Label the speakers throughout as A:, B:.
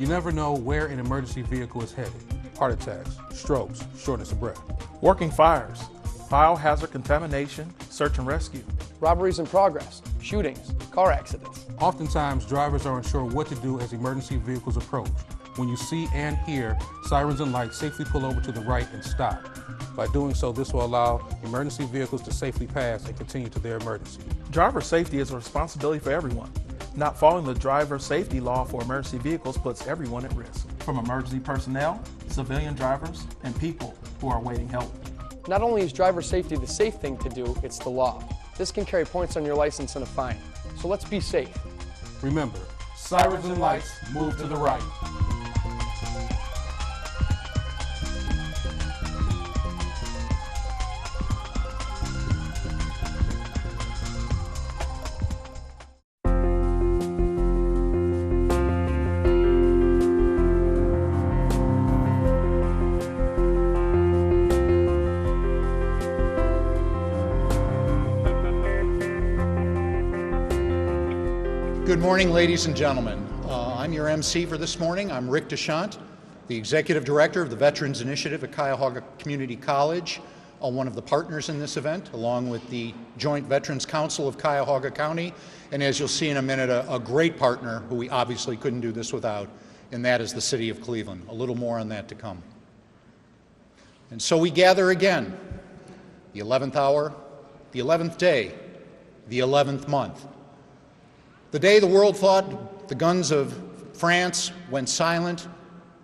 A: You never know where an emergency vehicle is headed. Heart attacks, strokes, shortness of breath.
B: Working fires, biohazard contamination, search and rescue.
C: Robberies in progress, shootings, car accidents.
A: Oftentimes, drivers are unsure what to do as emergency vehicles approach. When you see and hear sirens and lights, safely pull over to the right and stop. By doing so, this will allow emergency vehicles to safely pass and continue to their emergency.
B: Driver safety is a responsibility for everyone. Not following the driver safety law for emergency vehicles puts everyone at risk, from emergency personnel, civilian drivers, and people who are awaiting help.
C: Not only is driver safety the safe thing to do, it's the law. This can carry points on your license and a fine. So let's be safe.
A: Remember, sirens and lights, move to the right.
D: Good morning, ladies and gentlemen. I'm your MC for this morning. I'm Rick DeShant, the Executive Director of the Veterans Initiative at Cuyahoga Community College, one of the partners in this event, along with the Joint Veterans Council of Cuyahoga County, and as you'll see in a minute, a great partner who we obviously couldn't do this without, and that is the City of Cleveland. A little more on that to come. And so we gather again, the 11th hour, the 11th day, the 11th month. The day the world thought the guns of France went silent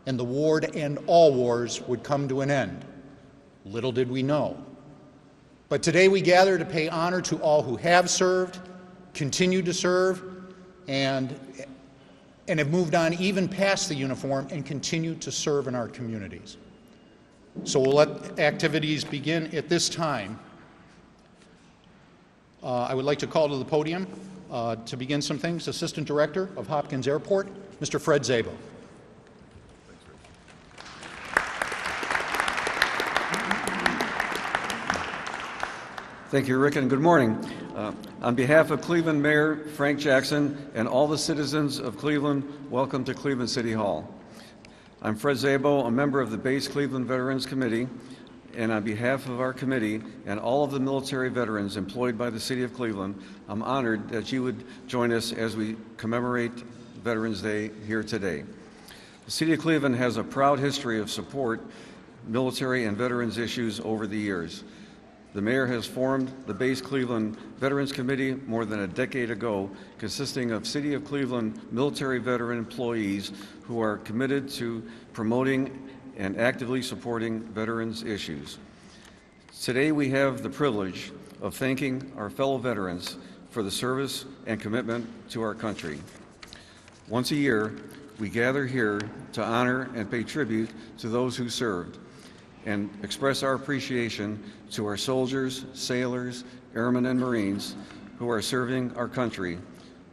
D: and the war to end all wars would come to an end. Little did we know. But today we gather to pay honor to all who have served, continue to serve, and have moved on even past the uniform and continue to serve in our communities. So we'll let activities begin at this time. I would like to call to the podium to begin some things, Assistant Director of Hopkins Airport, Mr. Fred Szabo.
E: Thank you, Rick, and good morning. On behalf of Cleveland Mayor Frank Jackson and all the citizens of Cleveland, welcome to Cleveland City Hall. I'm Fred Szabo, a member of the Base Cleveland Veterans Committee, and on behalf of our committee and all of the military veterans employed by the City of Cleveland, I'm honored that you would join us as we commemorate Veterans Day here today. The City of Cleveland has a proud history of support military and veterans issues over the years. The mayor has formed the Base Cleveland Veterans Committee more than a decade ago, consisting of City of Cleveland military veteran employees who are committed to promoting and actively supporting veterans' issues. Today we have the privilege of thanking our fellow veterans for the service and commitment to our country. Once a year, we gather here to honor and pay tribute to those who served and express our appreciation to our soldiers, sailors, airmen, and Marines who are serving our country,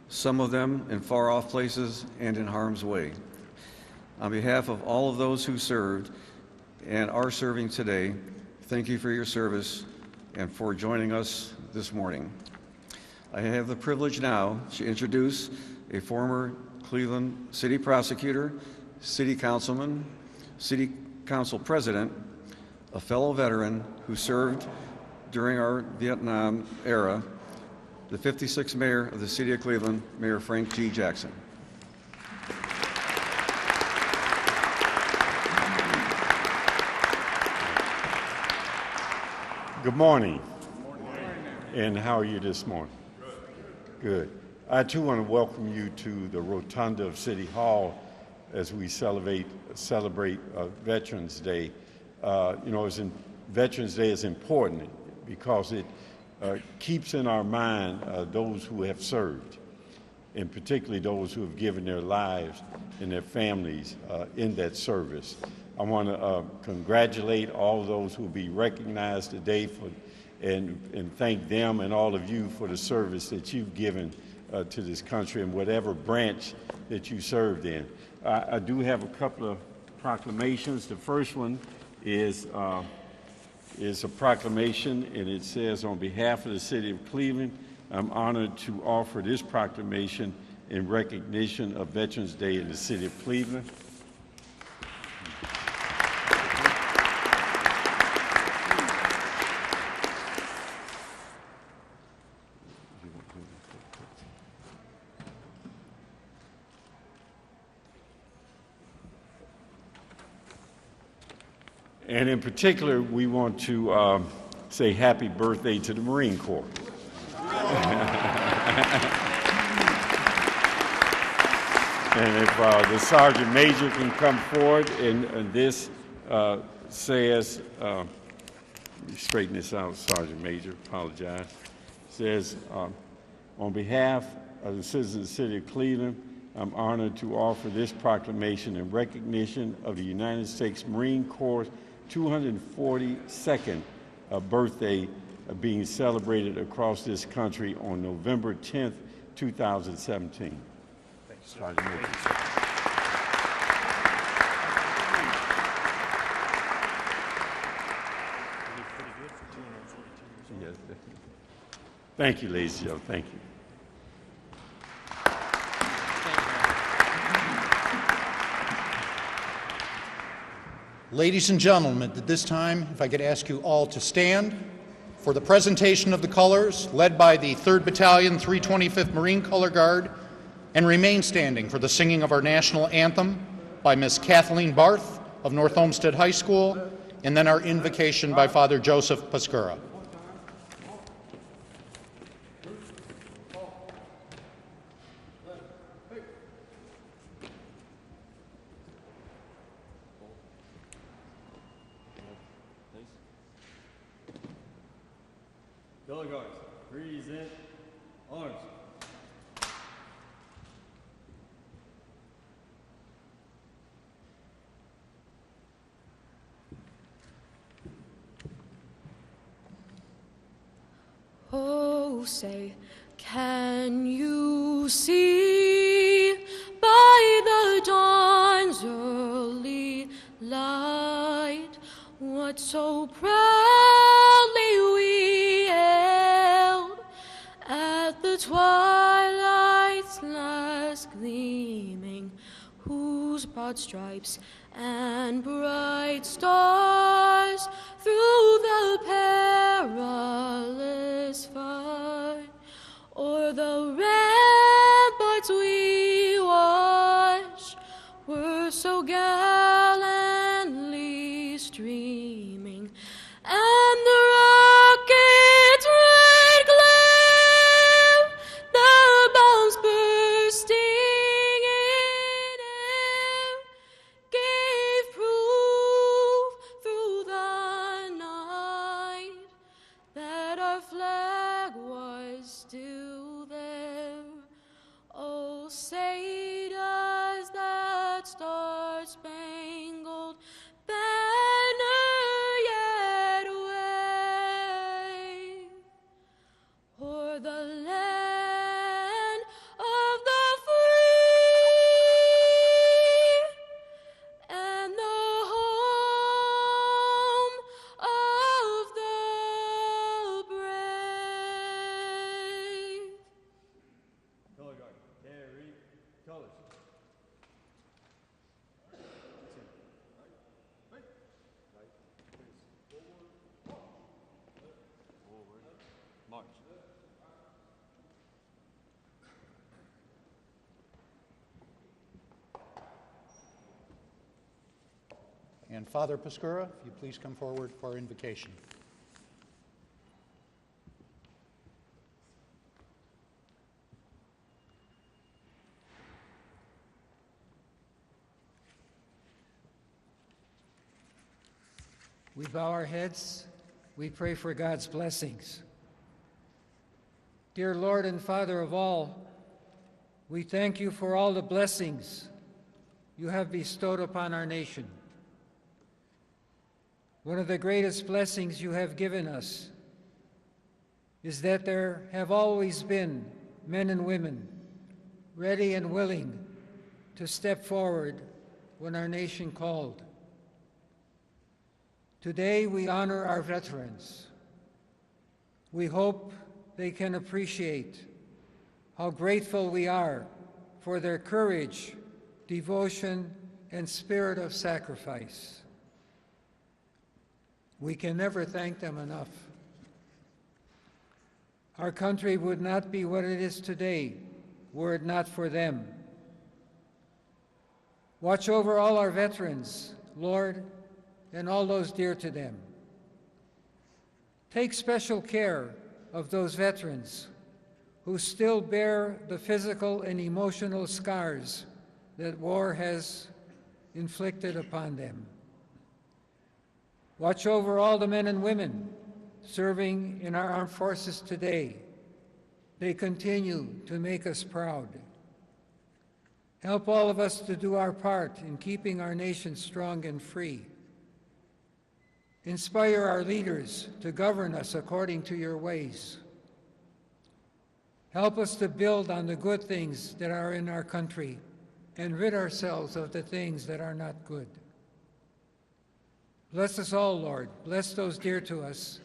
E: some of them in far-off places and in harm's way. On behalf of all of those who served and are serving today, thank you for your service and for joining us this morning. I have the privilege now to introduce a former Cleveland City Prosecutor, City Councilman, City Council President, a fellow veteran who served during our Vietnam era, the 56th Mayor of the City of Cleveland, Mayor Frank G. Jackson.
F: Good morning. And how are you this morning? Good. I too want to welcome you to the Rotunda of City Hall as we celebrate Veterans Day. Veterans Day is important because it keeps in our mind those who have served, and particularly those who have given their lives and their families in that service. I want to congratulate all those who will be recognized today and thank them and all of you for the service that you've given to this country in whatever branch that you served in. I do have a couple of proclamations. The first one is a proclamation, and it says, on behalf of the City of Cleveland, I'm honored to offer this proclamation in recognition of Veterans Day in the city of Cleveland. And in particular, we want to say happy birthday to the Marine Corps. And if the Sergeant Major can come forward, and this says, straighten this out, Sergeant Major, apologize. Says, on behalf of the citizens of the city of Cleveland, I'm honored to offer this proclamation in recognition of the United States Marine Corps' 242nd birthday being celebrated across this country on November 10th, 2017. Thanks, Sergeant Major. Thank you, ladies and gentlemen. Thank you.
D: Ladies and gentlemen, at this time, if I could ask you all to stand for the presentation of the colors led by the 3rd Battalion, 325th Marine Color Guard, and remain standing for the singing of our national anthem by Miss Kathleen Barth of North Olmsted High School, and then our invocation by Father Joseph Pascura.
G: Color guards, present arms.
H: Oh, say, can you see by the dawn's early light what so proudly we hailed at the twilight's last gleaming, whose broad stripes and bright stars through the perilous fight o'er the ramparts we watched were so gallantly streaming, and the rocket's red glare, the bombs bursting in air, gave proof through the night that our flag was still there. Oh, say does that star-spangled banner yet wave o'er the land of the free and the home of the brave?
G: Color guard, carry colors. March.
D: And Father Pascura, if you please come forward for our invocation.
I: We bow our heads. We pray for God's blessings. Dear Lord and Father of all, we thank you for all the blessings you have bestowed upon our nation. One of the greatest blessings you have given us is that there have always been men and women ready and willing to step forward when our nation called. Today we honor our veterans. We hope they can appreciate how grateful we are for their courage, devotion, and spirit of sacrifice. We can never thank them enough. Our country would not be what it is today were it not for them. Watch over all our veterans, Lord, and all those dear to them. Take special care of those veterans who still bear the physical and emotional scars that war has inflicted upon them. Watch over all the men and women serving in our armed forces today. They continue to make us proud. Help all of us to do our part in keeping our nation strong and free. Inspire our leaders to govern us according to your ways. Help us to build on the good things that are in our country and rid ourselves of the things that are not good. Bless us all, Lord. Bless those dear to us.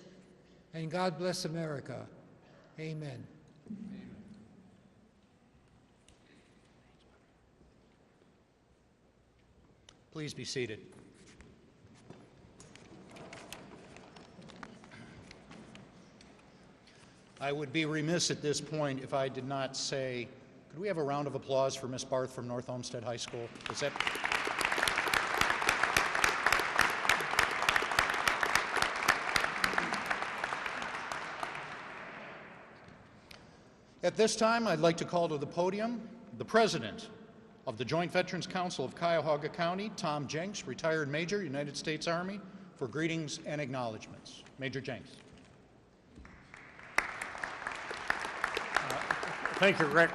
I: And God bless America. Amen.
D: Please be seated. I would be remiss at this point if I did not say, could we have a round of applause for Miss Barth from North Olmsted High School? Is that... At this time, I'd like to call to the podium the President of the Joint Veterans Council of Cuyahoga County, Tom Jenks, retired Major, United States Army, for greetings and acknowledgments. Major Jenks.
J: Thank you, Rick.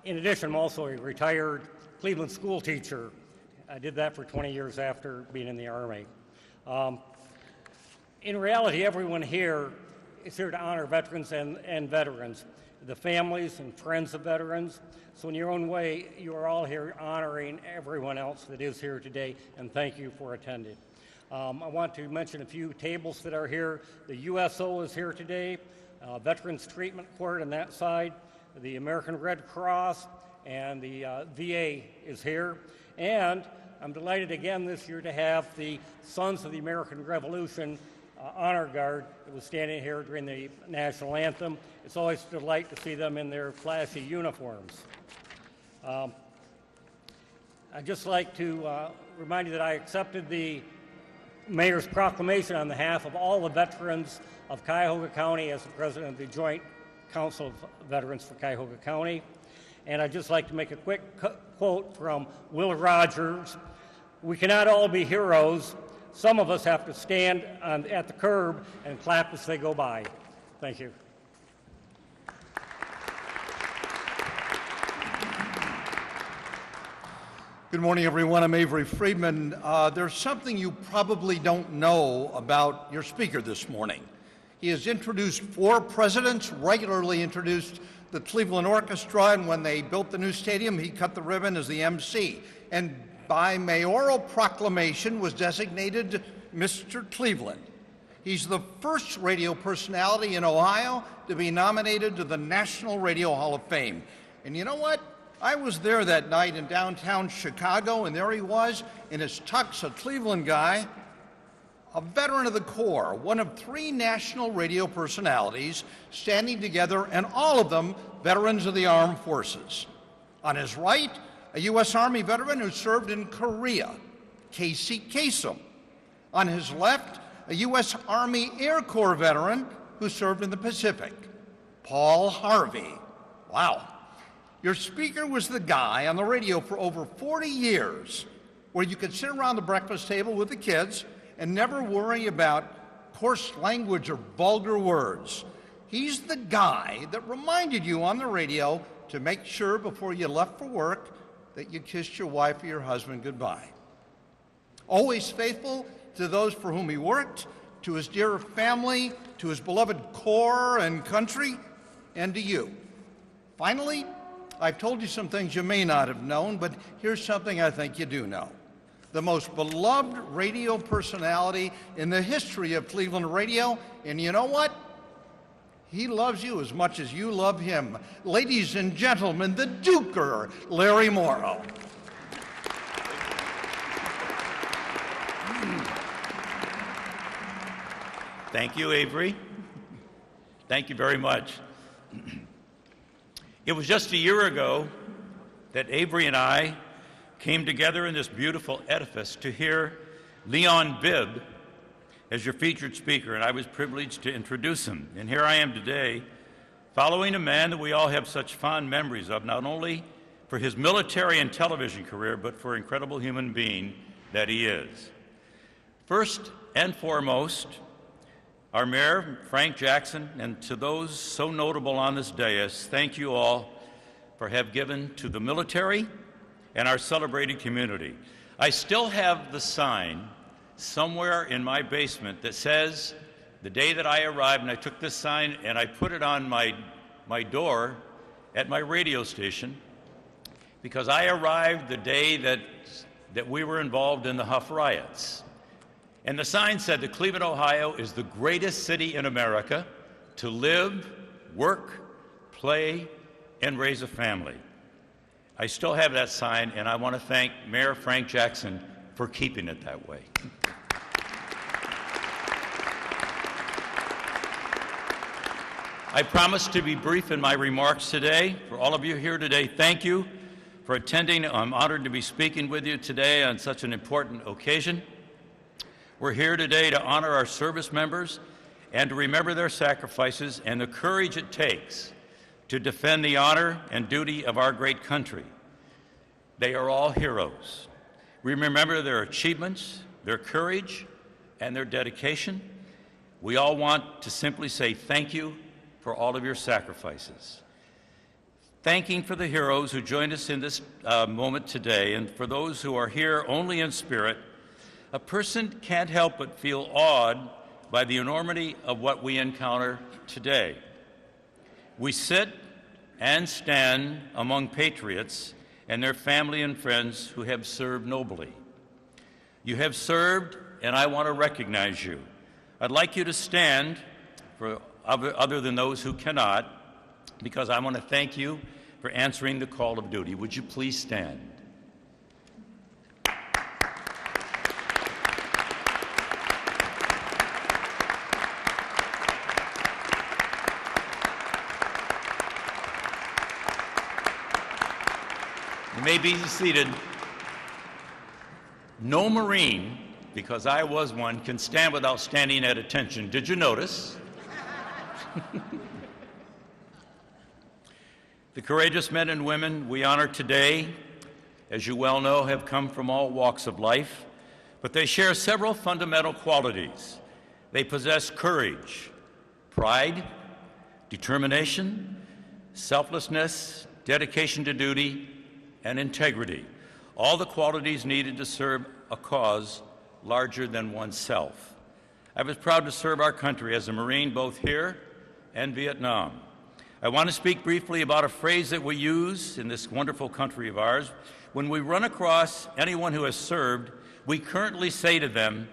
J: In addition, I'm also a retired Cleveland school teacher. I did that for 20 years after being in the Army. In reality, everyone here is here to honor veterans and veterans, the families and friends of veterans. So in your own way, you are all here honoring everyone else that is here today, and thank you for attending. I want to mention a few tables that are here. The USO is here today, Veterans Treatment Court on that side, the American Red Cross, and the VA is here. And I'm delighted again this year to have the Sons of the American Revolution Honor Guard that was standing here during the national anthem. It's always a delight to see them in their flashy uniforms. I'd just like to remind you that I accepted the Mayor's proclamation on behalf of all the veterans of Cuyahoga County as the President of the Joint Council of Veterans for Cuyahoga County. And I'd just like to make a quick quote from Will Rogers. "We cannot all be heroes. Some of us have to stand at the curb and clap as they go by." Thank you.
K: Good morning, everyone. I'm Avery Friedman. There's something you probably don't know about your speaker this morning. He has introduced 4 presidents, regularly introduced the Cleveland Orchestra, and when they built the new stadium, he cut the ribbon as the MC. And by mayoral proclamation was designated Mr. Cleveland. He's the first radio personality in Ohio to be nominated to the National Radio Hall of Fame. And you know what? I was there that night in downtown Chicago, and there he was in his tux, a Cleveland guy, a veteran of the Corps, one of 3 national radio personalities standing together, and all of them veterans of the armed forces. On his right, a U.S. Army veteran who served in Korea, Casey Kasem. On his left, a U.S. Army Air Corps veteran who served in the Pacific, Paul Harvey. Wow. Your speaker was the guy on the radio for over 40 years where you could sit around the breakfast table with the kids and never worry about coarse language or vulgar words. He's the guy that reminded you on the radio to make sure before you left for work that you kissed your wife or your husband goodbye. Always faithful to those for whom he worked, to his dear family, to his beloved Corps and country, and to you. Finally, I've told you some things you may not have known, but here's something I think you do know. The most beloved radio personality in the history of Cleveland radio, and you know what? He loves you as much as you love him. Ladies and gentlemen, the Duker, Larry Morrow.
L: Thank you, Avery. Thank you very much. It was just a year ago that Avery and I came together in this beautiful edifice to hear Leon Bibb as your featured speaker, and I was privileged to introduce him. And here I am today, following a man that we all have such fond memories of, not only for his military and television career, but for incredible human being that he is. First and foremost, our Mayor, Frank Jackson, and to those so notable on this dais, thank you all for have given to the military and our celebrated community. I still have the sign somewhere in my basement that says, the day that I arrived, and I took this sign and I put it on my door at my radio station, because I arrived the day that we were involved in the Huff riots. And the sign said that Cleveland, Ohio is the greatest city in America to live, work, play, and raise a family. I still have that sign, and I want to thank Mayor Frank Jackson for keeping it that way. I promise to be brief in my remarks today. For all of you here today, thank you for attending. I'm honored to be speaking with you today on such an important occasion. We're here today to honor our service members and to remember their sacrifices and the courage it takes to defend the honor and duty of our great country. They are all heroes. We remember their achievements, their courage, and their dedication. We all want to simply say thank you for all of your sacrifices. Thanking for the heroes who joined us in this moment today, and for those who are here only in spirit, a person can't help but feel awed by the enormity of what we encounter today. We sit and stand among patriots and their family and friends who have served nobly. You have served, and I want to recognize you. I'd like you to stand, for other than those who cannot, because I want to thank you for answering the call of duty. Would you please stand? You may be seated. No Marine, because I was one, can stand without standing at attention. Did you notice? The courageous men and women we honor today, as you well know, have come from all walks of life, but they share several fundamental qualities. They possess courage, pride, determination, selflessness, dedication to duty, and integrity, all the qualities needed to serve a cause larger than oneself. I was proud to serve our country as a Marine both here and Vietnam. I want to speak briefly about a phrase that we use in this wonderful country of ours. When we run across anyone who has served, we currently say to them,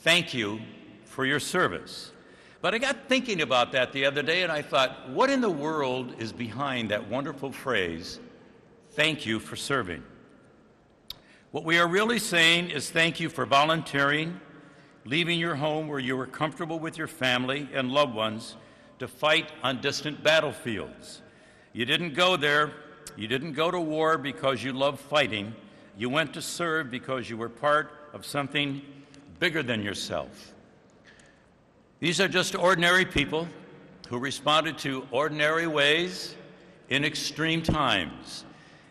L: "Thank you for your service." But I got thinking about that the other day, and I thought, what in the world is behind that wonderful phrase, "Thank you for serving"? What we are really saying is thank you for volunteering, leaving your home where you were comfortable with your family and loved ones to fight on distant battlefields. You didn't go there, you didn't go to war because you loved fighting. You went to serve because you were part of something bigger than yourself. These are just ordinary people who responded to ordinary ways in extreme times.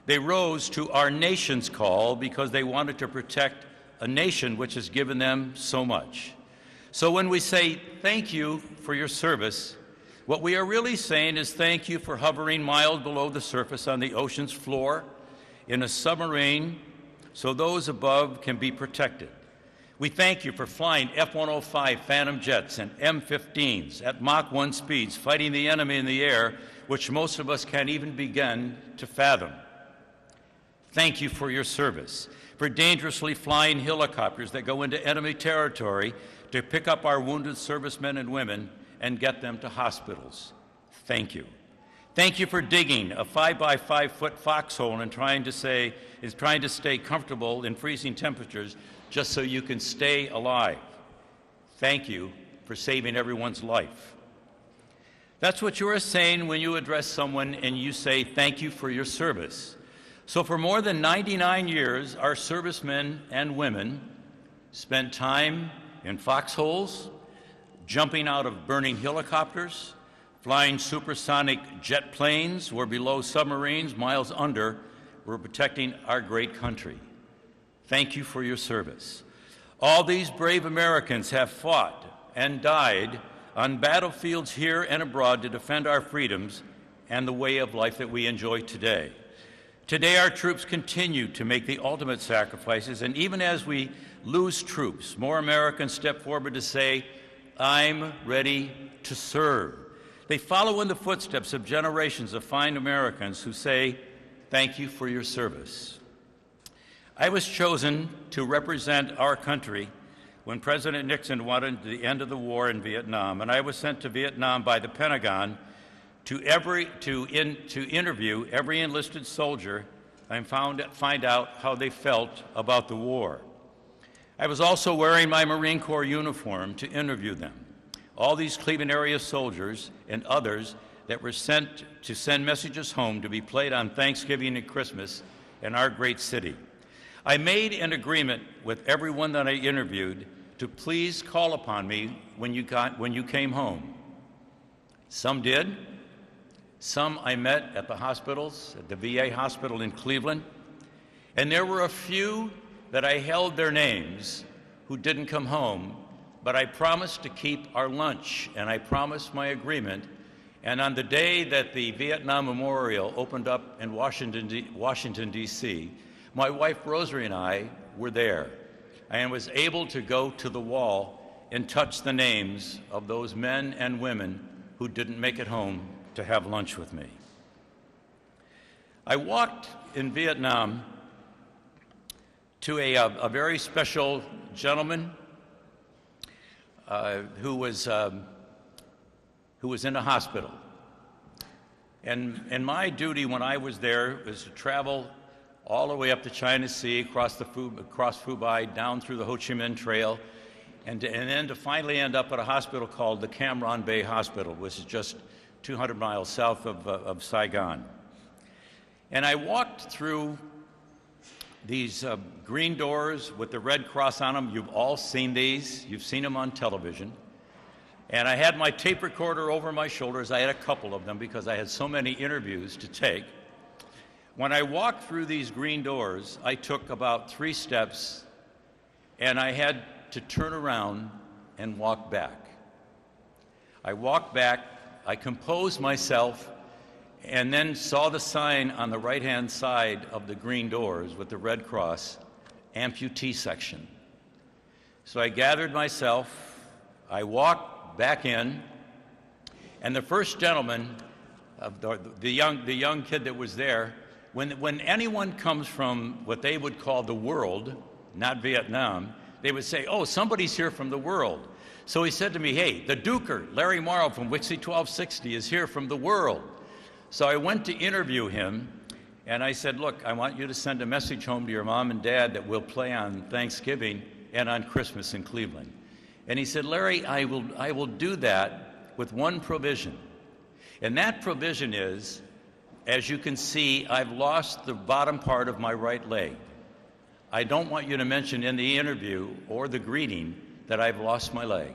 L: They rose to our nation's call because they wanted to protect a nation which has given them so much. So when we say thank you for your service, what we are really saying is thank you for hovering miles below the surface on the ocean's floor in a submarine so those above can be protected. We thank you for flying F-105 Phantom jets and M-15s at Mach 1 speeds, fighting the enemy in the air, which most of us can't even begin to fathom. Thank you for your service, for dangerously flying helicopters that go into enemy territory to pick up our wounded servicemen and women and get them to hospitals. Thank you. Thank you for digging a 5 by 5 foot foxhole and trying to stay comfortable in freezing temperatures just so you can stay alive. Thank you for saving everyone's life. That's what you are saying when you address someone and you say thank you for your service. So for more than 99 years, our servicemen and women spent time in foxholes, jumping out of burning helicopters, flying supersonic jet planes or below submarines miles under, were protecting our great country. Thank you for your service. All these brave Americans have fought and died on battlefields here and abroad to defend our freedoms and the way of life that we enjoy today. Today, our troops continue to make the ultimate sacrifices, and even as we lose troops, more Americans step forward to say, I'm ready to serve. They follow in the footsteps of generations of fine Americans who say, thank you for your service. I was chosen to represent our country when President Nixon wanted the end of the war in Vietnam, and I was sent to Vietnam by the Pentagon to interview every enlisted soldier and find out how they felt about the war. I was also wearing my Marine Corps uniform to interview them. All these Cleveland area soldiers and others that were sent to send messages home to be played on Thanksgiving and Christmas in our great city. I made an agreement with everyone that I interviewed to please call upon me when you came home. Some did. Some I met at the hospitals, at the VA hospital in Cleveland. And there were a few that I held their names who didn't come home, but I promised to keep our lunch, and I promised my agreement. And on the day that the Vietnam Memorial opened up in Washington, D.C., my wife Rosary and I were there, and was able to go to the wall and touch the names of those men and women who didn't make it home to have lunch with me. I walked in Vietnam to a very special gentleman who was in a hospital. And my duty when I was there was to travel all the way up the China Sea, across Phu Bai, down through the Ho Chi Minh Trail, and then to finally end up at a hospital called the Cam Ranh Bay Hospital, which is just 200 miles south of Saigon. And I walked through these green doors with the Red Cross on them. You've all seen these. You've seen them on television. And I had my tape recorder over my shoulders. I had a couple of them because I had so many interviews to take. When I walked through these green doors, I took about 3 steps, and I had to turn around and walk back. I walked back, I composed myself, and then saw the sign on the right-hand side of the green doors with the Red Cross, amputee section. So I gathered myself, I walked back in, and the first gentleman, the young kid that was there, when anyone comes from what they would call the world, not Vietnam, they would say, oh, somebody's here from the world. So he said to me, hey, the Duker, Larry Morrow from Wixie 1260 is here from the world. So I went to interview him, and I said, look, I want you to send a message home to your mom and dad that we'll play on Thanksgiving and on Christmas in Cleveland. And he said, Larry, I will do that with one provision. And that provision is, as you can see, I've lost the bottom part of my right leg. I don't want you to mention in the interview or the greeting that I've lost my leg.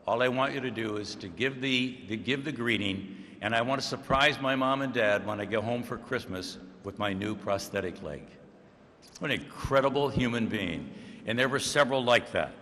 L: All I want you to do is to give the greeting, and I want to surprise my mom and dad when I go home for Christmas with my new prosthetic leg. What an incredible human being. And there were several like that.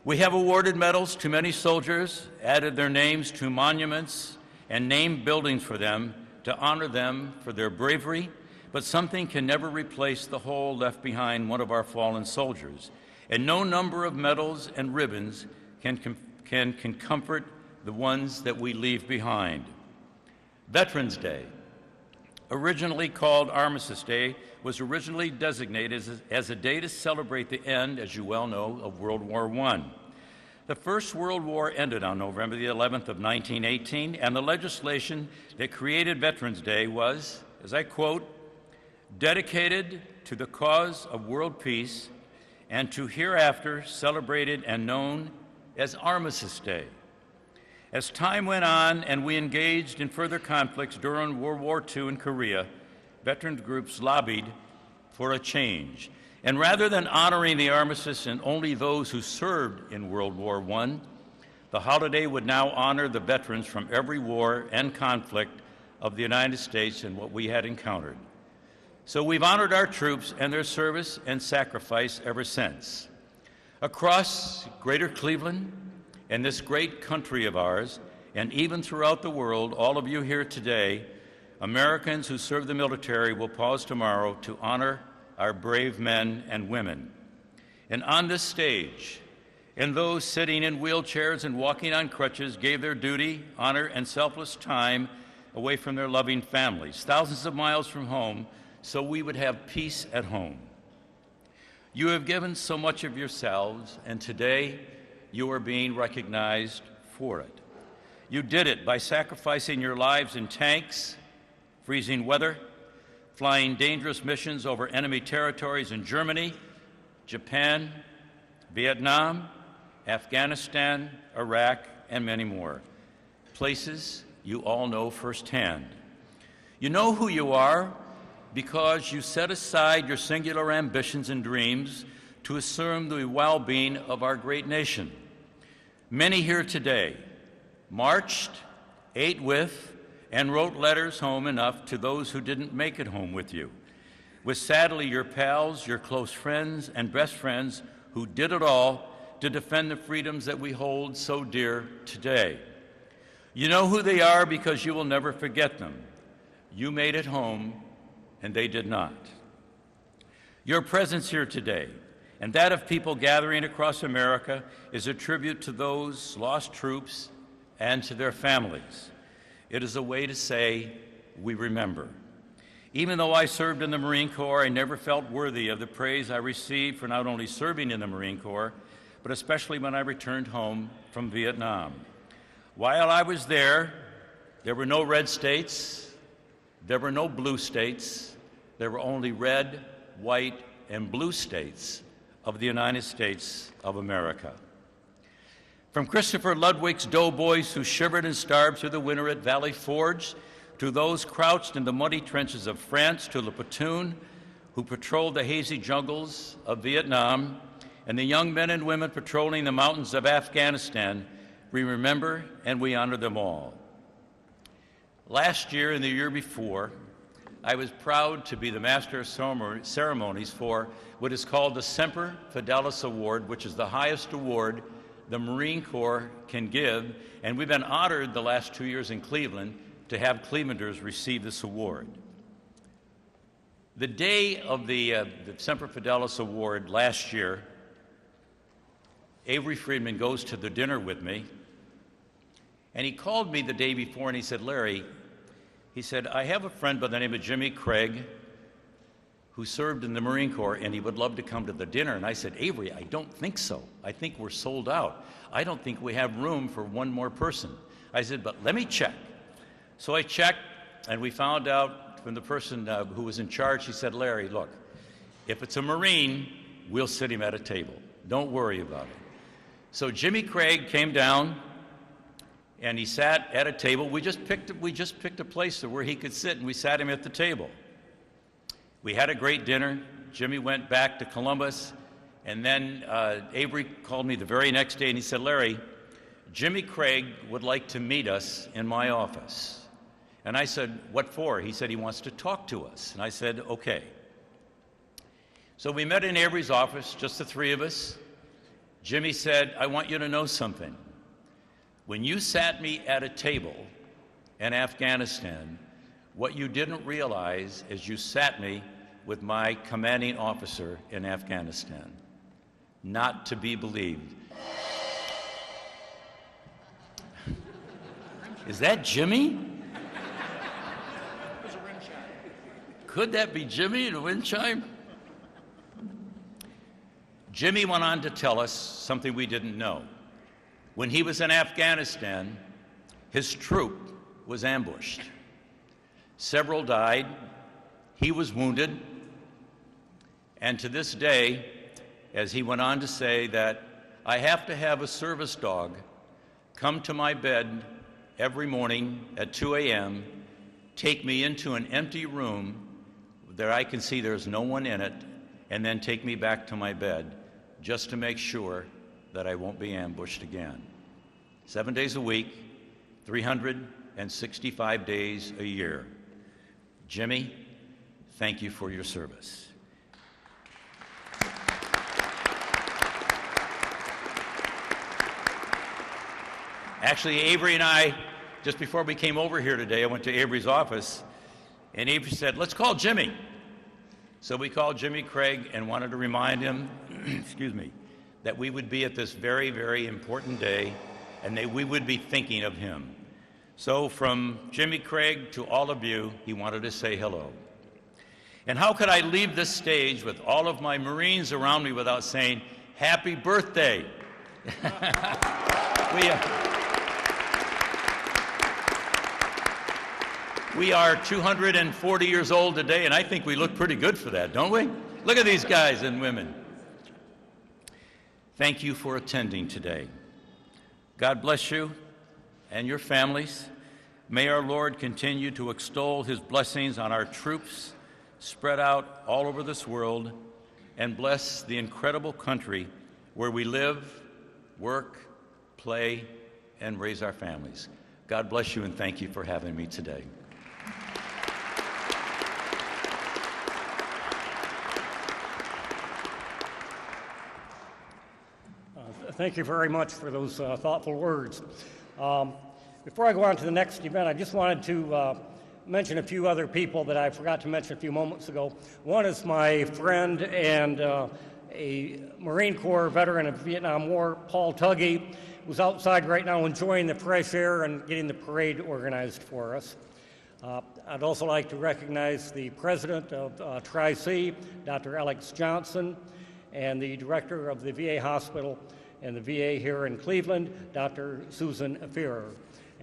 L: We have awarded medals to many soldiers, added their names to monuments, and named buildings for them to honor them for their bravery, but something can never replace the hole left behind one of our fallen soldiers. And no number of medals and ribbons can comfort the ones that we leave behind. Veterans Day, originally called Armistice Day, was originally designated as a day to celebrate the end, as you well know, of World War I. The First World War ended on November the 11th of 1918, and the legislation that created Veterans Day was, as I quote, dedicated to the cause of world peace and to hereafter celebrated and known as Armistice Day. As time went on and we engaged in further conflicts during World War II in Korea, veterans groups lobbied for a change. And rather than honoring the armistice and only those who served in World War I, the holiday would now honor the veterans from every war and conflict of the United States and what we had encountered. So we've honored our troops and their service and sacrifice ever since. Across Greater Cleveland and this great country of ours, and even throughout the world, all of you here today, Americans who serve the military will pause tomorrow to honor our brave men and women. And on this stage, and those sitting in wheelchairs and walking on crutches gave their duty, honor, and selfless time away from their loving families, thousands of miles from home, so we would have peace at home. You have given so much of yourselves, and today you are being recognized for it. You did it by sacrificing your lives in tanks, freezing weather, flying dangerous missions over enemy territories in Germany, Japan, Vietnam, Afghanistan, Iraq, and many more. Places you all know firsthand. You know who you are because you set aside your singular ambitions and dreams to assume the well-being of our great nation. Many here today marched, ate with, and wrote letters home enough to those who didn't make it home with you, with sadly your pals, your close friends, and best friends who did it all to defend the freedoms that we hold so dear today. You know who they are because you will never forget them. You made it home, and they did not. Your presence here today, and that of people gathering across America, is a tribute to those lost troops and to their families. It is a way to say, we remember. Even though I served in the Marine Corps, I never felt worthy of the praise I received for not only serving in the Marine Corps, but especially when I returned home from Vietnam. While I was there were no red states, there were no blue states, there were only red, white, and blue states of the United States of America. From Christopher Ludwig's doughboys who shivered and starved through the winter at Valley Forge, to those crouched in the muddy trenches of France, to the platoon who patrolled the hazy jungles of Vietnam, and the young men and women patrolling the mountains of Afghanistan, we remember and we honor them all. Last year and the year before, I was proud to be the Master of Ceremonies for what is called the Semper Fidelis Award, which is the highest award the Marine Corps can give, and we've been honored the last 2 years in Cleveland to have Clevelanders receive this award. The day of the Semper Fidelis Award last year, Avery Friedman goes to the dinner with me, and he called me the day before and he said, Larry, he said, I have a friend by the name of Jimmy Craig who served in the Marine Corps, and he would love to come to the dinner. And I said, Avery, I don't think so. I think we're sold out. I don't think we have room for one more person. I said, but let me check. So I checked, and we found out from the person who was in charge, he said, Larry, look, if it's a Marine, we'll sit him at a table. Don't worry about it. So Jimmy Craig came down, and he sat at a table. We just picked a place where he could sit, and we sat him at the table. We had a great dinner. Jimmy went back to Columbus, and then Avery called me the very next day, and he said, Larry, Jimmy Craig would like to meet us in my office. And I said, what for? He said he wants to talk to us. And I said, okay. So we met in Avery's office, just the three of us. Jimmy said, I want you to know something. When you sat me at a table in Afghanistan, what you didn't realize is you sat me with my commanding officer in Afghanistan. Not to be believed. Is that Jimmy? Could that be Jimmy in a wind chime? Jimmy went on to tell us something we didn't know. When he was in Afghanistan, his troop was ambushed. Several died. He was wounded. And to this day, as he went on to say that, I have to have a service dog come to my bed every morning at 2 a.m., take me into an empty room that I can see there's no one in it, and then take me back to my bed just to make sure that I won't be ambushed again. 7 days a week, 365 days a year. Jimmy, thank you for your service. Actually, Avery and I, just before we came over here today, I went to Avery's office, and Avery said, let's call Jimmy. So we called Jimmy Craig and wanted to remind him, excuse me, that we would be at this very, very important day, and that we would be thinking of him. So from Jimmy Craig to all of you, he wanted to say hello. And how could I leave this stage with all of my Marines around me without saying, happy birthday? We are 240 years old today, and I think we look pretty good for that, don't we? Look at these guys and women. Thank you for attending today. God bless you and your families. May our Lord continue to extol his blessings on our troops spread out all over this world, and bless the incredible country where we live, work, play, and raise our families. God bless you, and thank you for having me today.
J: Thank you very much for those thoughtful words. Before I go on to the next event, I just wanted to mention a few other people that I forgot to mention a few moments ago. One is my friend and a Marine Corps veteran of the Vietnam War, Paul Tuggy, who's outside right now enjoying the fresh air and getting the parade organized for us. I'd also like to recognize the president of Tri-C, Dr. Alex Johnson, and the director of the VA hospital and the VA here in Cleveland, Dr. Susan Fearer.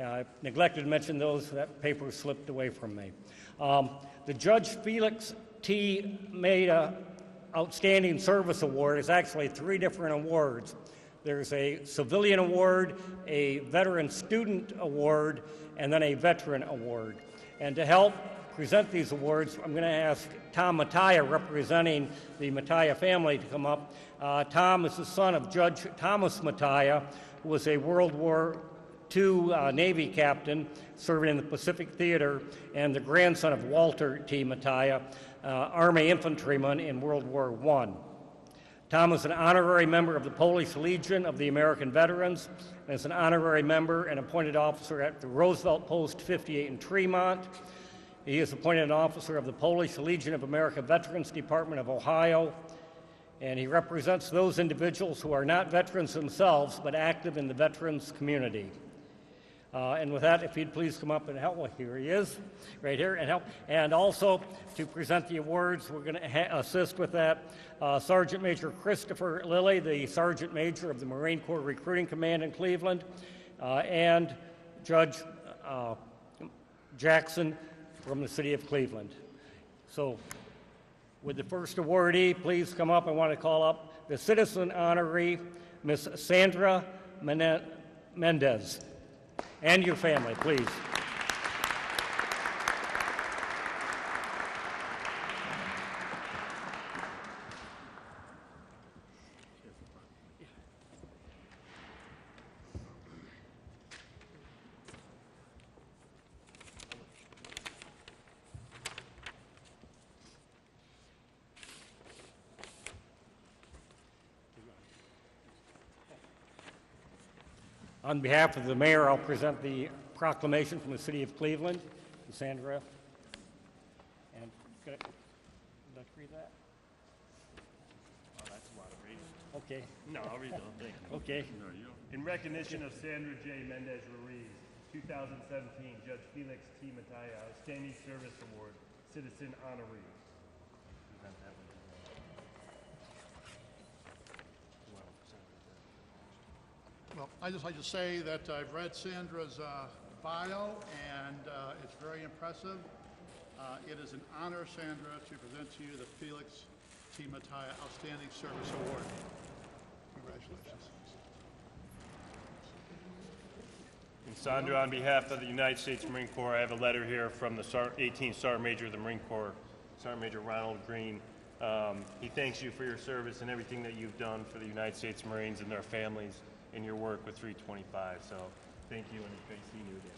J: I neglected to mention those, that paper slipped away from me. The Judge Felix T. Maida Outstanding Service Award is actually 3 different awards. There's a civilian award, a veteran student award, and then a veteran award. And to help present these awards, I'm going to ask Tom Mattia, representing the Mattia family, to come up. Tom is the son of Judge Thomas Mattia, who was a World War II Navy captain serving in the Pacific Theater, and the grandson of Walter T. Mattia, Army infantryman in World War I. Tom is an honorary member of the Polish Legion of the American Veterans, and is an honorary member and appointed officer at the Roosevelt Post 58 in Tremont. He is appointed an officer of the Polish Legion of America Veterans Department of Ohio, and he represents those individuals who are not veterans themselves, but active in the veterans community. And with that, if he'd please come up and help. Well, here he is, right here, and help. And also, to present the awards, we're going to assist with that Sergeant Major Christopher Lilly, the Sergeant Major of the Marine Corps Recruiting Command in Cleveland, and Judge Jackson from the city of Cleveland. So, would the first awardee please come up? I want to call up the citizen honoree, Miss Sandra Mendez, and your family, please. On behalf of the mayor, I'll present the proclamation from the city of Cleveland. Sandra. And would you like to read that?
G: Oh, that's a lot of reading.
J: Okay.
G: No, I'll read the whole thing.
J: Okay.
G: In recognition of Sandra J. Mendez Ruiz, 2017 Judge Felix T. Mattia Outstanding Service Award, Citizen Honoree.
K: Well, I'd just like to say that I've read Sandra's bio, and it's very impressive. It is an honor, Sandra, to present to you the Felix T. Mattia Outstanding Service Award. Congratulations.
G: And Sandra, on behalf of the United States Marine Corps, I have a letter here from the 18th Sergeant Major of the Marine Corps, Sergeant Major Ronald Green. He thanks you for your service and everything that you've done for the United States Marines and their families in your work with 325. So thank you, and it's great seeing you again.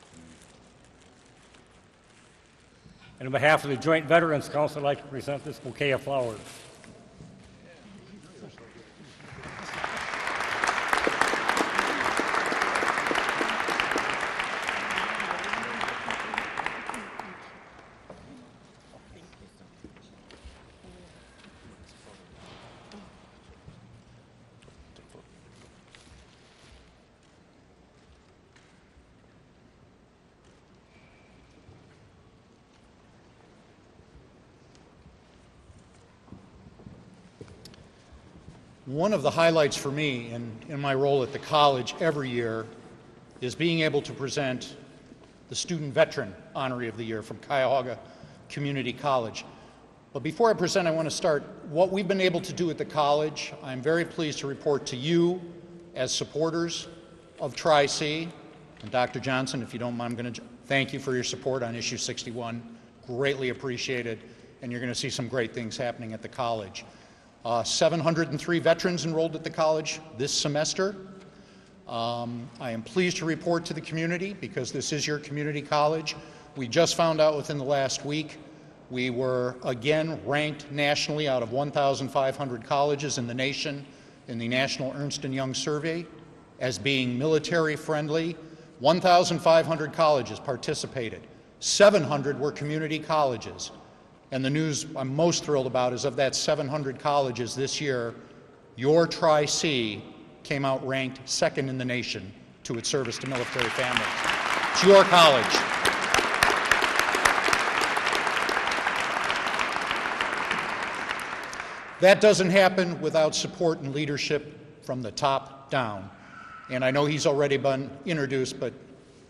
J: And on behalf of the Joint Veterans Council, I'd like to present this bouquet of flowers.
D: One of the highlights for me in my role at the college every year is being able to present the Student Veteran Honoree of the Year from Cuyahoga Community College. But before I present, I want to start what we've been able to do at the college. I'm very pleased to report to you as supporters of Tri-C, and Dr. Johnson, if you don't mind, I'm going to thank you for your support on issue 61. Greatly appreciated, and you're going to see some great things happening at the college. 703 veterans enrolled at the college this semester. I am pleased to report to the community, because this is your community college. We just found out within the last week we were again ranked nationally out of 1,500 colleges in the nation in the National Ernst & Young Survey as being military friendly. 1,500 colleges participated. 700 were community colleges. And the news I'm most thrilled about is of that 700 colleges this year, your Tri-C came out ranked second in the nation to its service to military families. It's your college. That doesn't happen without support and leadership from the top down. And I know he's already been introduced, but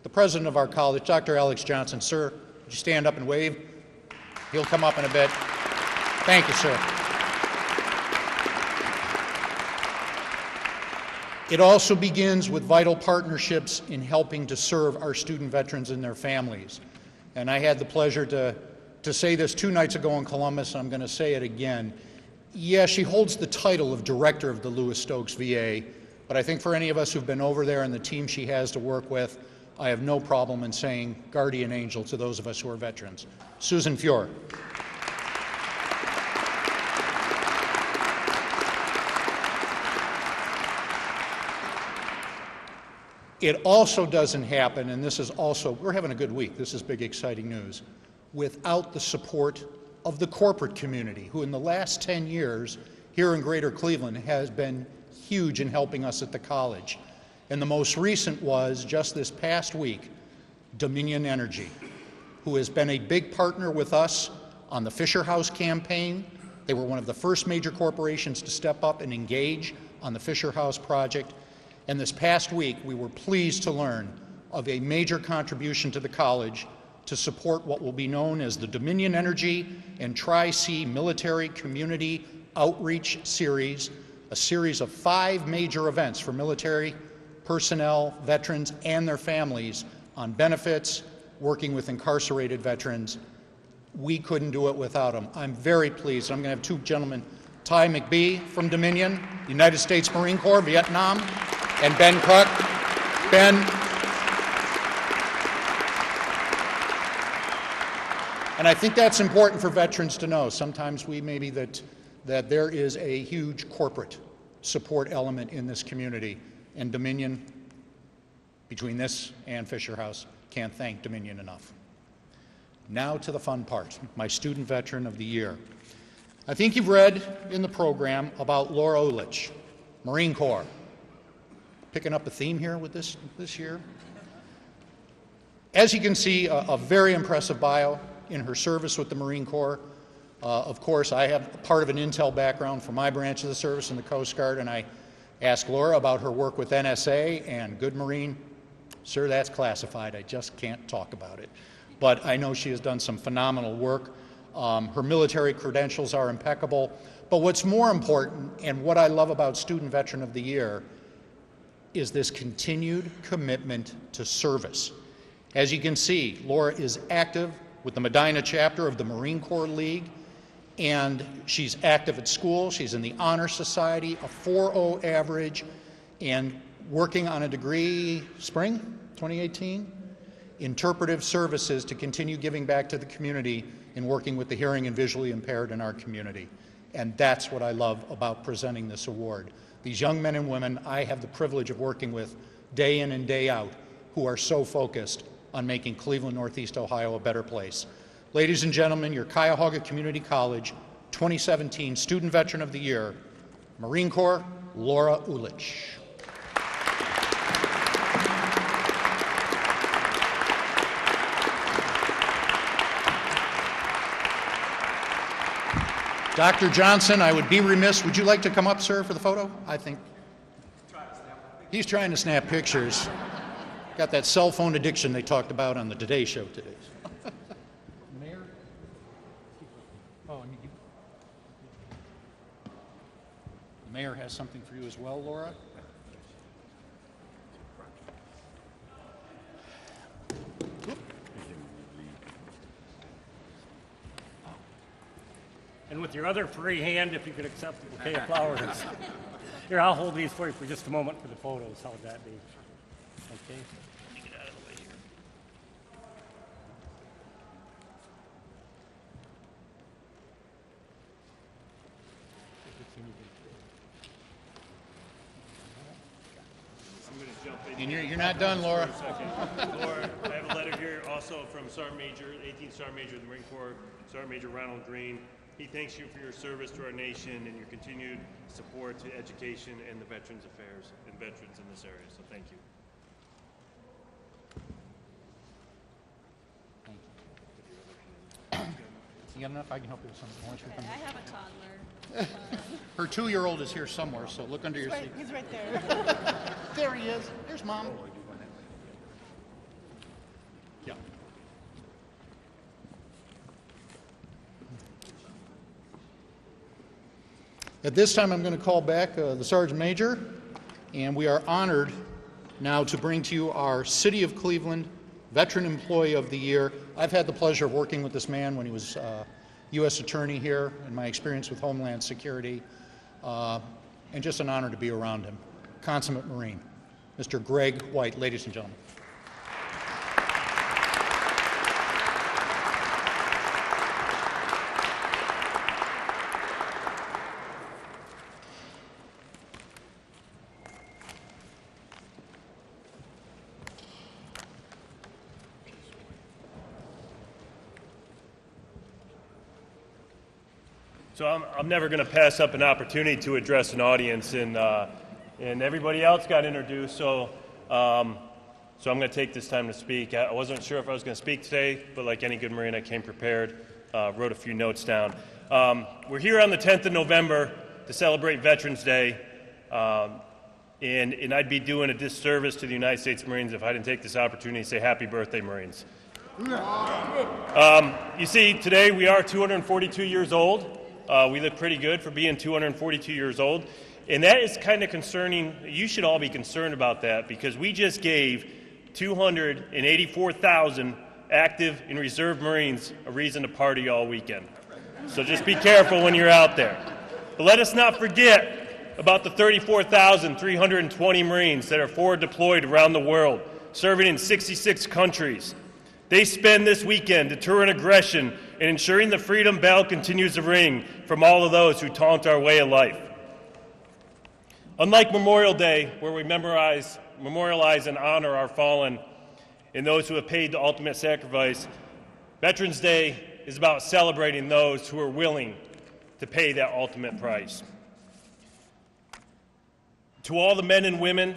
D: the president of our college, Dr. Alex Johnson. Sir, would you stand up and wave? He'll come up in a bit. Thank you, sir. It also begins with vital partnerships in helping to serve our student veterans and their families. And I had the pleasure to say this 2 nights ago in Columbus, and I'm going to say it again. Yeah, she holds the title of director of the Lewis Stokes VA, but I think for any of us who've been over there and the team she has to work with, I have no problem in saying guardian angel to those of us who are veterans. Susan Fior. It also doesn't happen, and this is also, we're having a good week, this is big exciting news, without the support of the corporate community, who in the last 10 years here in Greater Cleveland has been huge in helping us at the college. And the most recent was, just this past week, Dominion Energy, who has been a big partner with us on the Fisher House campaign. They were one of the first major corporations to step up and engage on the Fisher House project. And this past week, we were pleased to learn of a major contribution to the college to support what will be known as the Dominion Energy and Tri-C Military Community Outreach Series, a series of 5 major events for military personnel, veterans, and their families on benefits, working with incarcerated veterans. We couldn't do it without them. I'm very pleased. I'm going to have 2 gentlemen, Ty McBee from Dominion, United States Marine Corps, Vietnam, and Ben Cook. Ben. And I think that's important for veterans to know. Sometimes we maybe that there is a huge corporate support element in this community. And Dominion, between this and Fisher House, can't thank Dominion enough. Now to the fun part, my Student Veteran of the Year. I think you've read in the program about Laura Ulich, Marine Corps. Picking up a theme here with this year. As you can see, a very impressive bio in her service with the Marine Corps. Of course, I have part of an intel background from my branch of the service in the Coast Guard, and I Ask Laura about her work with NSA and Good Marine. Sir, that's classified. I just can't talk about it. But I know she has done some phenomenal work. Her military credentials are impeccable. But what's more important, and what I love about Student Veteran of the Year, is this continued commitment to service. As you can see, Laura is active with the Medina chapter of the Marine Corps League, and she's active at school. She's in the Honor Society, a 4.0 average, and working on a degree, spring 2018, interpretive services to continue giving back to the community and working with the hearing and visually impaired in our community. And that's what I love about presenting this award. These young men and women I have the privilege of working with day in and day out who are so focused on making Cleveland, Northeast Ohio a better place. Ladies and gentlemen, your Cuyahoga Community College 2017 Student Veteran of the Year, Marine Corps, Laura Ulich. Dr. Johnson, I would be remiss. Would you like to come up, sir, for the photo? I think he's trying to snap pictures. Got that cell phone addiction they talked about on the Today Show today. Mayor? Oh, and the mayor has something for you as well, Laura.
J: And with your other free hand, if you could accept the bouquet of flowers. Here, I'll hold these for you for just a moment for the photos. How would that be? Okay. Get out of the way here.
G: I'm going to jump in.
D: And you're not done, Laura.
G: For a second. Laura, I have a letter here also from Sergeant Major, 18th Sergeant Major of the Marine Corps, Sergeant Major Ronald Green. He thanks you for your service to our nation and your continued support to education and the Veterans Affairs and veterans in this area. So thank you.
D: You got enough? I can help you with something.
H: Okay, I have a toddler.
D: Her 2-year-old is here somewhere, so look under your seat.
H: He's right there.
D: There he is. There's Mom. Yeah. At this time, I'm going to call back the Sergeant Major, and we are honored now to bring to you our City of Cleveland Veteran Employee of the Year. I've had the pleasure of working with this man when he was U.S. Attorney here, in my experience with Homeland Security, and just an honor to be around him. Consummate Marine, Mr. Greg White, ladies and gentlemen.
G: So I'm never going to pass up an opportunity to address an audience, and everybody else got introduced. So I'm going to take this time to speak. I wasn't sure if I was going to speak today, but like any good Marine, I came prepared. Wrote a few notes down. We're here on the 10th of November to celebrate Veterans Day, and I'd be doing a disservice to the United States Marines if I didn't take this opportunity to say Happy Birthday, Marines. You see, today we are 242 years old. We look pretty good for being 242 years old. And that is kind of concerning. You should all be concerned about that because we just gave 284,000 active and reserve Marines a reason to party all weekend. So just be careful when you're out there. But let us not forget about the 34,320 Marines that are forward deployed around the world, serving in 66 countries. They spend this weekend deterring aggression and ensuring the freedom bell continues to ring from all of those who taunt our way of life. Unlike Memorial Day, where we memorialize and honor our fallen and those who have paid the ultimate sacrifice, Veterans Day is about celebrating those who are willing to pay that ultimate price. To all the men and women,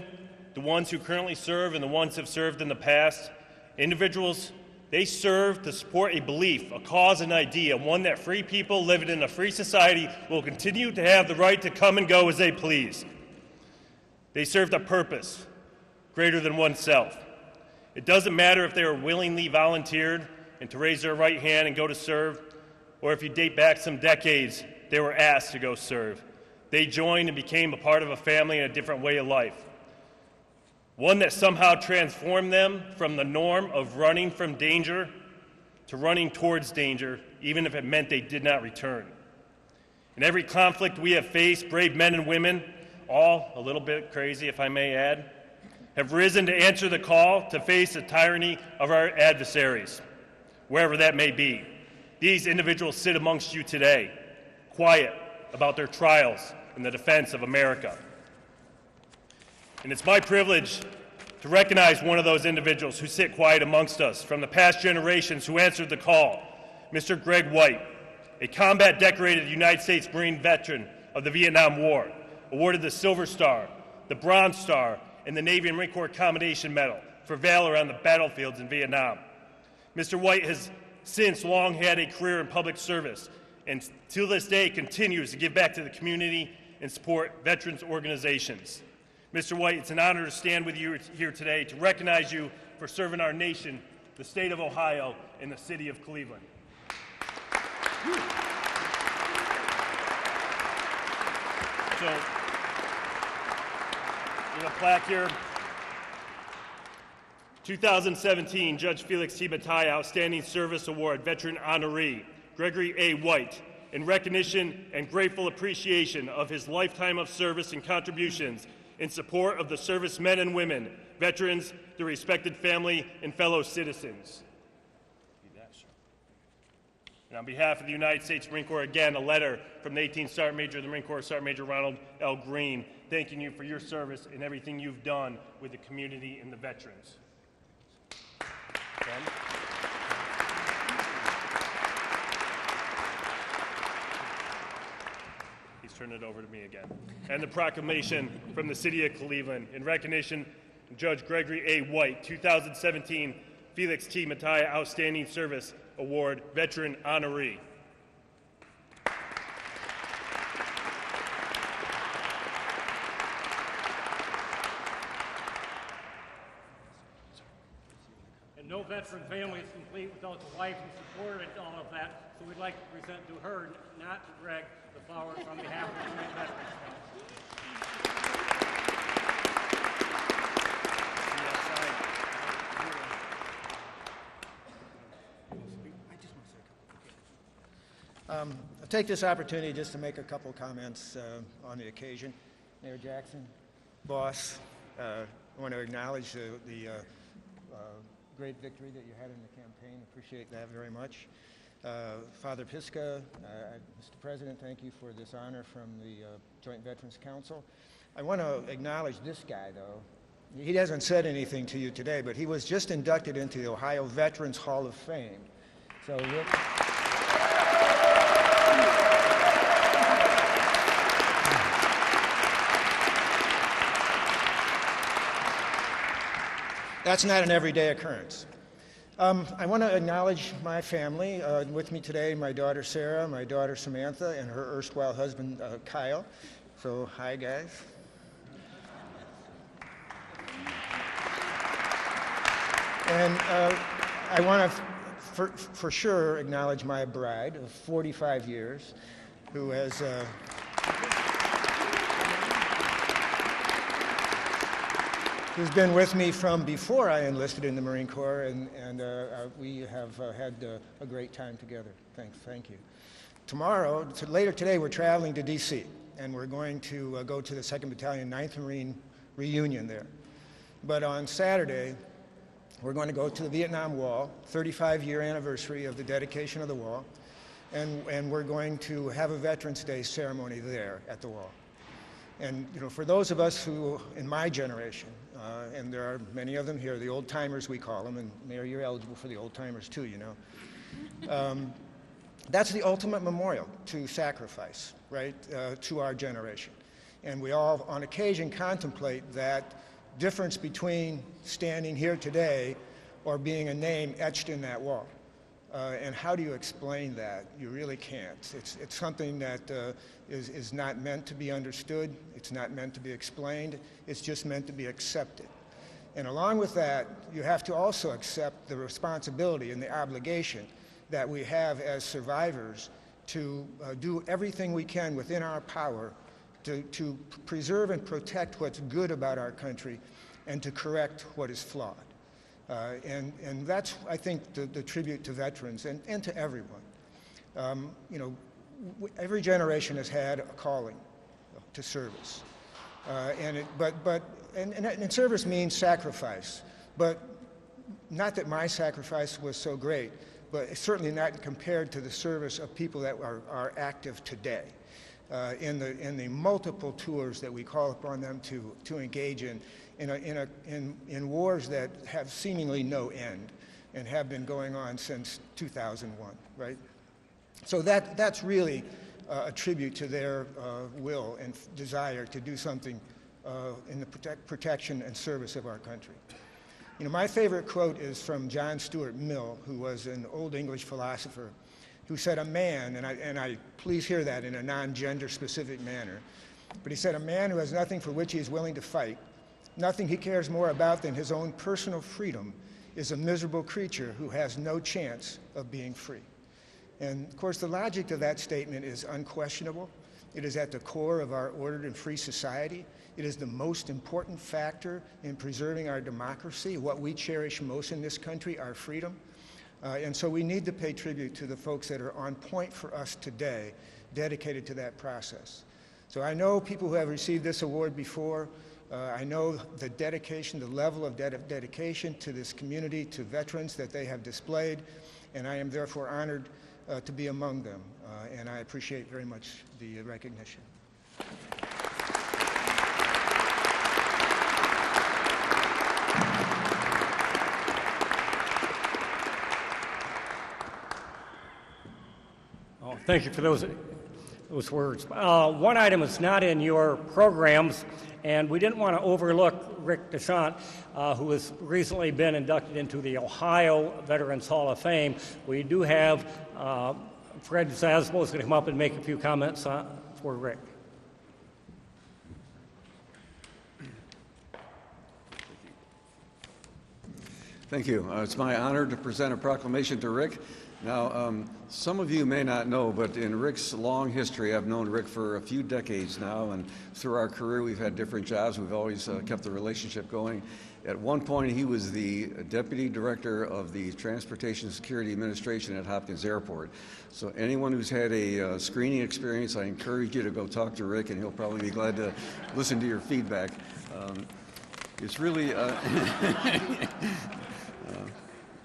G: the ones who currently serve and the ones who have served in the past, individuals, they serve to support a belief, a cause, an idea, one that free people living in a free society will continue to have the right to come and go as they please. They served a purpose greater than oneself. It doesn't matter if they were willingly volunteered and to raise their right hand and go to serve, or if you date back some decades, they were asked to go serve. They joined and became a part of a family and a different way of life, one that somehow transformed them from the norm of running from danger to running towards danger, even if it meant they did not return. In every conflict we have faced, brave men and women, all a little bit crazy if I may add, have risen to answer the call to face the tyranny of our adversaries, wherever that may be. These individuals sit amongst you today, quiet about their trials in the defense of America. And it's my privilege to recognize one of those individuals who sit quiet amongst us from the past generations who answered the call, Mr. Greg White, a combat-decorated United States Marine veteran of the Vietnam War, awarded the Silver Star, the Bronze Star, and the Navy and Marine Corps Commendation Medal for valor on the battlefields in Vietnam. Mr. White has since long had a career in public service and to this day continues to give back to the community and support veterans organizations. Mr. White, it's an honor to stand with you here today to recognize you for serving our nation, the state of Ohio, and the city of Cleveland. So, there's a plaque here. 2017 Judge Felix T. Matai Outstanding Service Award Veteran Honoree Gregory A. White, in recognition and grateful appreciation of his lifetime of service and contributions in support of the servicemen and women, veterans, their respected family, and fellow citizens. And on behalf of the United States Marine Corps, again, a letter from the 18th Sergeant Major of the Marine Corps, Sergeant Major Ronald L. Green, thanking you for your service and everything you've done with the community and the veterans. Ben? He's turned it over to me again. And the proclamation from the City of Cleveland in recognition of Judge Gregory A. White, 2017 Felix T. Matai Outstanding Service Award Veteran Honoree.
J: And no veteran family is complete without the wife and support and all of that, so we'd like to present to her, not to Greg, the flowers on behalf of the Marine Veterans
M: I'll take this opportunity just to make a couple comments on the occasion. Mayor Jackson, boss, I want to acknowledge the great victory that you had in the campaign. Appreciate that very much. Father Piska, Mr. President, thank you for this honor from the Joint Veterans Council. I want to acknowledge this guy, though. He hasn't said anything to you today, but he was just inducted into the Ohio Veterans Hall of Fame. So. That's not an everyday occurrence. I want to acknowledge my family. With me today, my daughter Sarah, my daughter Samantha, and her erstwhile husband Kyle. So, hi guys. And I want to, for sure, acknowledge my bride of 45 years, who has who's been with me from before I enlisted in the Marine Corps, and we have had a great time together. Thank you. Tomorrow, later today, we're traveling to D.C., and we're going to go to the 2nd Battalion, 9th Marine reunion there. But on Saturday, we're going to go to the Vietnam Wall, 35-year anniversary of the dedication of the wall, and we're going to have a Veterans Day ceremony there at the wall. And you know, for those of us who, in my generation, and there are many of them here, the old timers we call them, and Mayor, you're eligible for the old timers too, you know. That's the ultimate memorial to sacrifice, right, to our generation. And we all, on occasion, contemplate that difference between standing here today or being a name etched in that wall. And how do you explain that? You really can't. It's something that is not meant to be understood. It's not meant to be explained. It's just meant to be accepted. And along with that, you have to also accept the responsibility and the obligation that we have as survivors to do everything we can within our power to preserve and protect what's good about our country and to correct what is flawed. And that's, I think, the tribute to veterans and to everyone. You know, every generation has had a calling to service. And service means sacrifice, but not that my sacrifice was so great, but it's certainly not compared to the service of people that are active today in the multiple tours that we call upon them to engage in wars that have seemingly no end and have been going on since 2001, right? So that's really a tribute to their will and desire to do something in the protection and service of our country. You know, my favorite quote is from John Stuart Mill, who was an Old English philosopher, who said, a man, and I please hear that in a non-gender specific manner, but he said, a man who has nothing for which he is willing to fight, nothing he cares more about than his own personal freedom, is a miserable creature who has no chance of being free. And of course, the logic of that statement is unquestionable. It is at the core of our ordered and free society. It is the most important factor in preserving our democracy, what we cherish most in this country, our freedom. And so we need to pay tribute to the folks that are on point for us today, dedicated to that process. So I know people who have received this award before. I know the dedication, the level of dedication to this community, to veterans that they have displayed, and I am therefore honored to be among them. And I appreciate very much the recognition.
J: Thank you for those words. One item is not in your programs, and we didn't want to overlook Rick DeShant, who has recently been inducted into the Ohio Veterans Hall of Fame. We do have Fred Zasbo is going to come up and make a few comments for Rick.
E: Thank you. It's my honor to present a proclamation to Rick. Now, some of you may not know, but in Rick's long history, I've known Rick for a few decades now, and through our career, we've had different jobs. We've always kept the relationship going. At one point, he was the Deputy Director of the Transportation Security Administration at Hopkins Airport. So anyone who's had a screening experience, I encourage you to go talk to Rick, and he'll probably be glad to listen to your feedback. It's really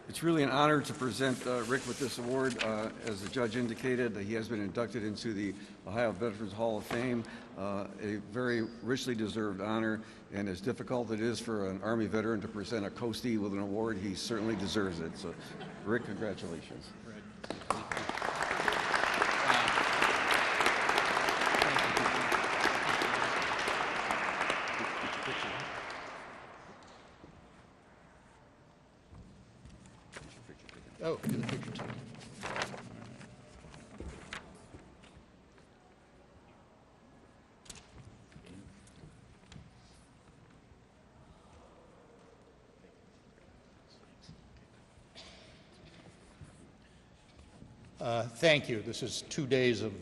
E: it's really an honor to present Rick with this award. As the judge indicated, he has been inducted into the Ohio Veterans Hall of Fame, a very richly deserved honor, and as difficult it is for an Army veteran to present a coastee with an award, he certainly deserves it. So, Rick, congratulations.
D: Oh, get a picture too. Thank you. This is 2 days of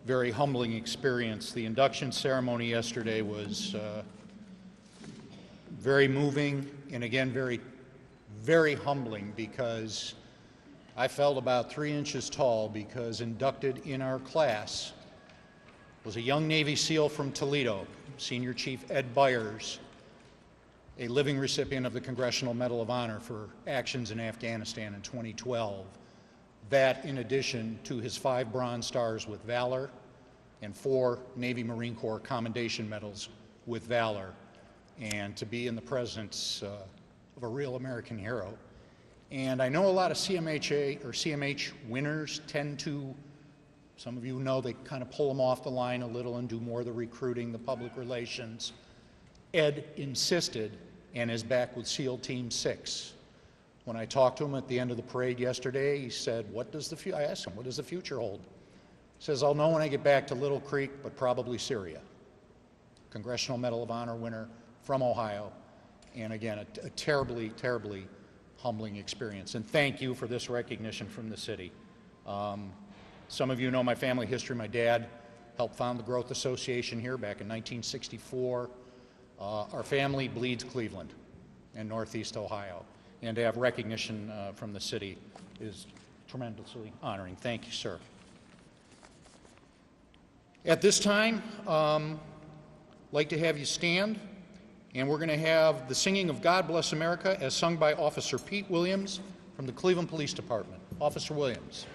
D: very humbling experience. The induction ceremony yesterday was very moving and again very humbling, because I felt about 3 inches tall, because inducted in our class was a young Navy SEAL from Toledo, Senior Chief Ed Byers, a living recipient of the Congressional Medal of Honor for actions in Afghanistan in 2012. That, in addition to his 5 Bronze Stars with Valor and 4 Navy Marine Corps Commendation Medals with Valor, and to be in the presence of a real American hero. And I know a lot of CMHA or CMH winners tend to, some of you know, they kind of pull them off the line a little and do more of the recruiting, the public relations. Ed insisted and is back with SEAL Team 6 When I talked to him at the end of the parade yesterday, he said, I asked him, what does the future hold? He says, I'll know when I get back to Little Creek, but probably Syria. Congressional Medal of Honor winner from Ohio. And again, a terribly, terribly humbling experience. And thank you for this recognition from the city. Some of you know my family history. My dad helped found the Growth Association here back in 1964. Our family bleeds Cleveland and Northeast Ohio. And to have recognition from the city is tremendously honoring. Thank you, sir. At this time, I'd like to have you stand, and we're going to have the singing of God Bless America as sung by Officer Pete Williams from the Cleveland Police Department. Officer Williams.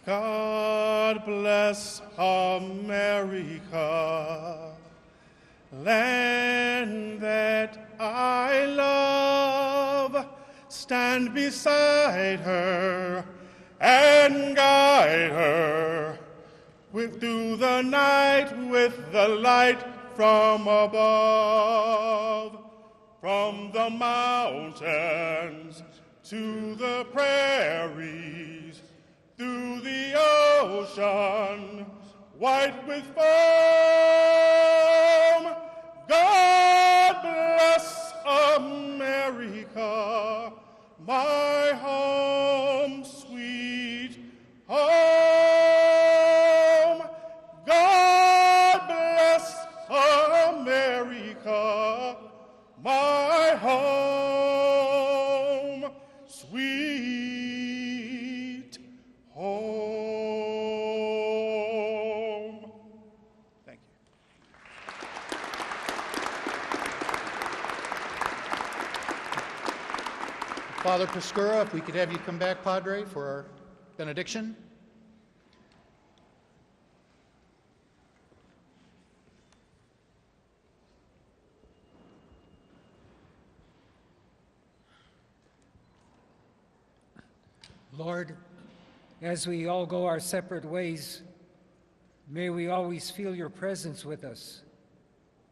N: God bless America, land that I love. Stand beside her and guide her through the night with the light from above. From the mountains to the prairies, through the ocean, white with foam. God bless America, my home, sweet home. God bless America, my home, sweet home. Thank you.
D: Father Pascura, if we could have you come back, Padre, for our benediction.
I: Lord, as we all go our separate ways, may we always feel your presence with us,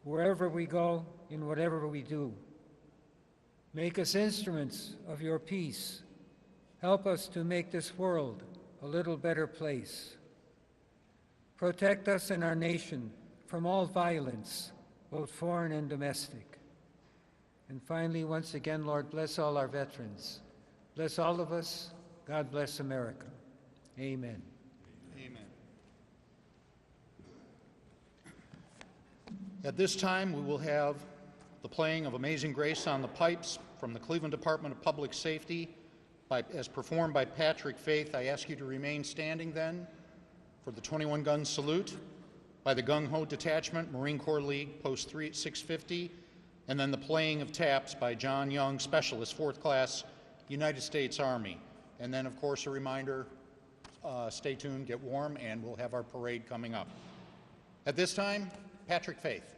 I: wherever we go, in whatever we do. Make us instruments of your peace. Help us to make this world a little better place. Protect us and our nation from all violence, both foreign and domestic. And finally, once again, Lord, bless all our veterans. Bless all of us. God bless America. Amen.
D: Amen. At this time, we will have the playing of Amazing Grace on the pipes from the Cleveland Department of Public Safety as performed by Patrick Faith. I ask you to remain standing then for the 21-gun salute by the Gung Ho Detachment, Marine Corps League, Post 650, and then the playing of taps by John Young, Specialist, 4th Class, United States Army. And then, of course, a reminder, stay tuned, get warm, and we'll have our parade coming up. At this time, Patrick Faith.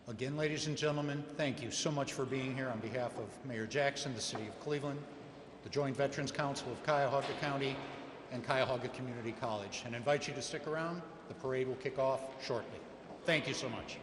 D: Again, ladies and gentlemen, thank you so much for being here on behalf of Mayor Jackson, the City of Cleveland, the Joint Veterans Council of Cuyahoga County, and Cuyahoga Community College. And I invite you to stick around. The parade will kick off shortly. Thank you so much.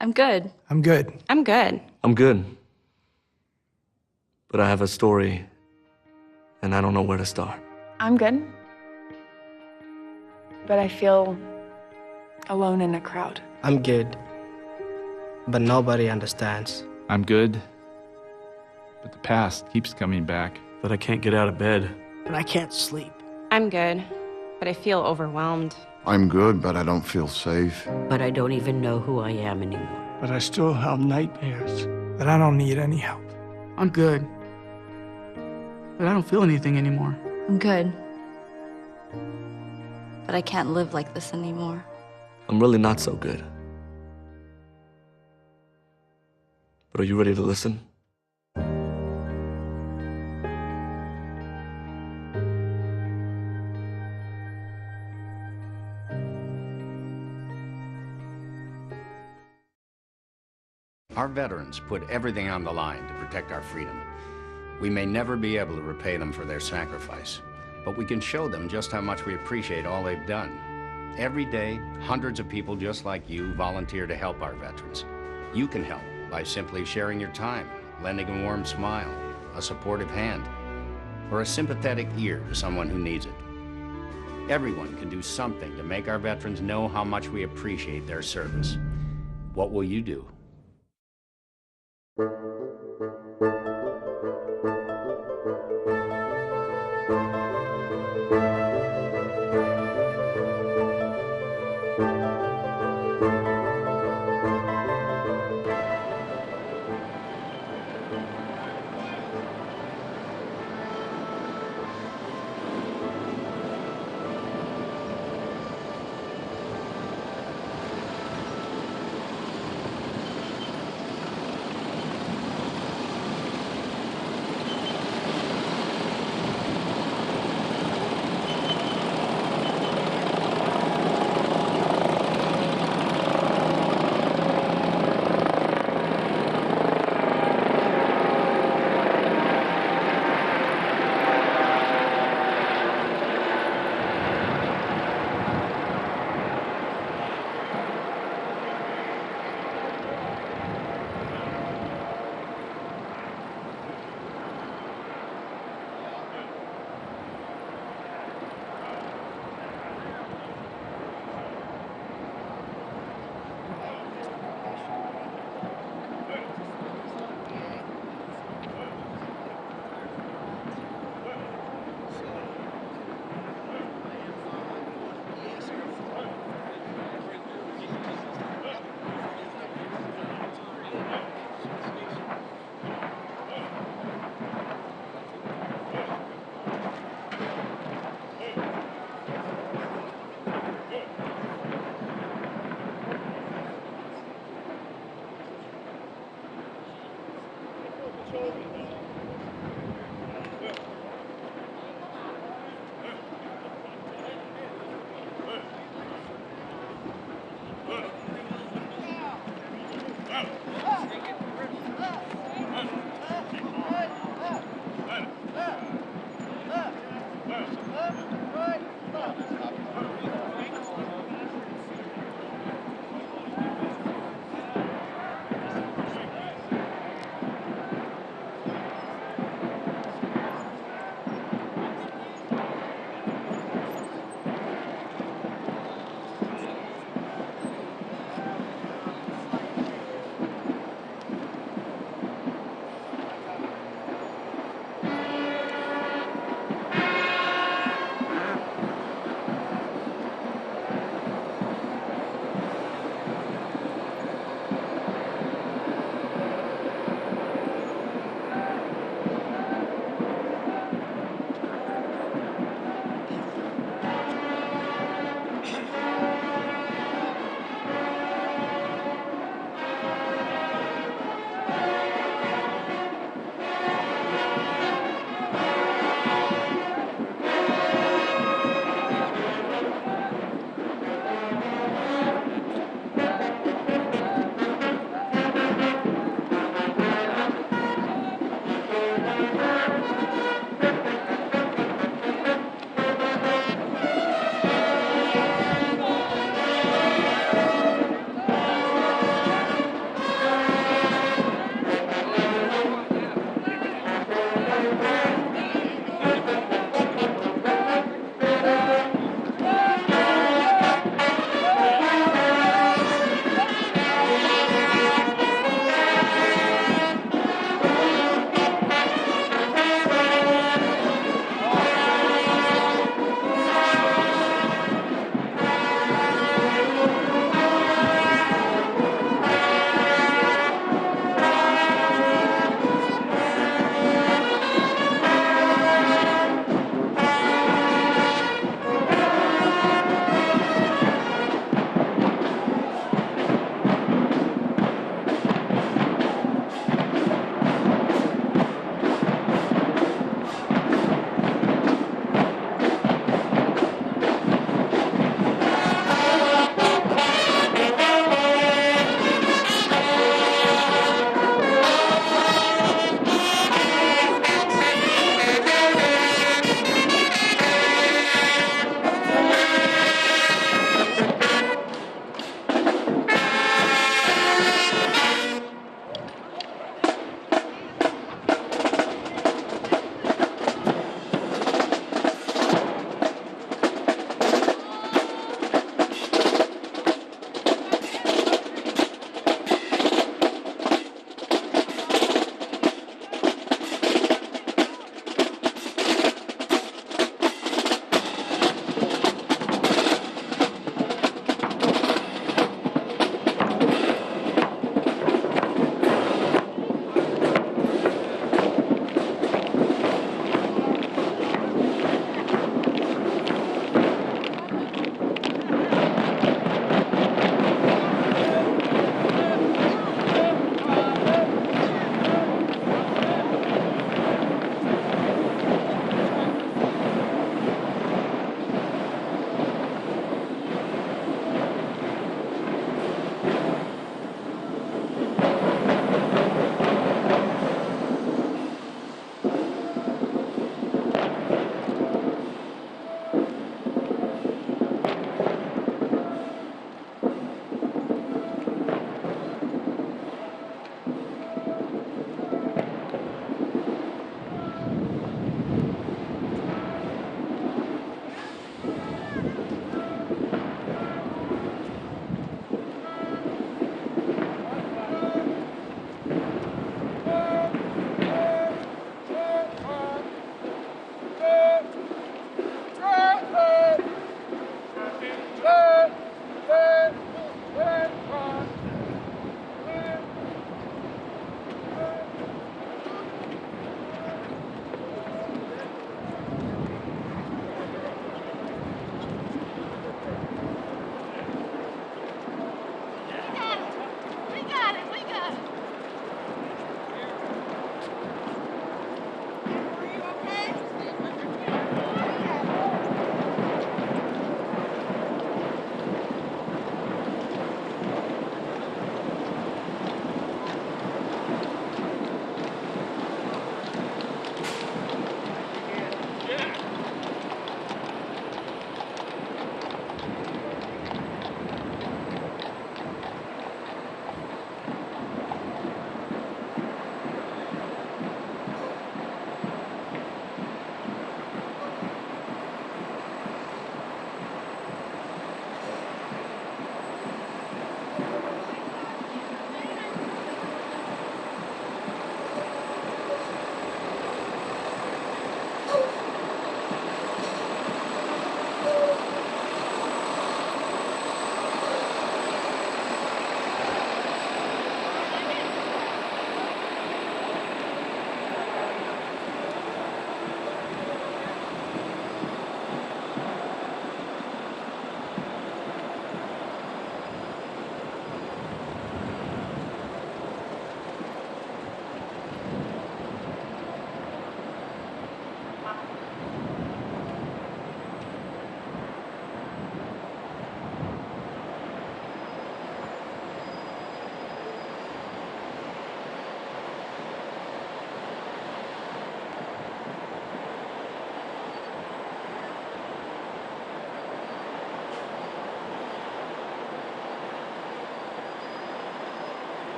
O: I'm good.
P: I'm good.
O: I'm good.
Q: I'm good. But I have a story, and I don't know where to start.
O: I'm good. But I feel alone in a crowd.
R: I'm good. But nobody understands.
S: I'm good. But the past keeps coming back.
Q: But I can't get out of bed.
R: But I can't sleep.
O: I'm good. But I feel overwhelmed.
T: I'm good, but I don't feel safe.
U: But I don't even know who I am anymore.
P: But I still have nightmares. But I don't need any help.
V: I'm good. But I don't feel anything anymore.
W: I'm good. But I can't live like this anymore.
Q: I'm really not so good. But are you ready to listen?
X: Our veterans put everything on the line to protect our freedom. We may never be able to repay them for their sacrifice, but we can show them just how much we appreciate all they've done. Every day, hundreds of people just like you volunteer to help our veterans. You can help by simply sharing your time, lending a warm smile, a supportive hand, or a sympathetic ear to someone who needs it. Everyone can do something to make our veterans know how much we appreciate their service. What will you do?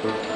A: Thank you.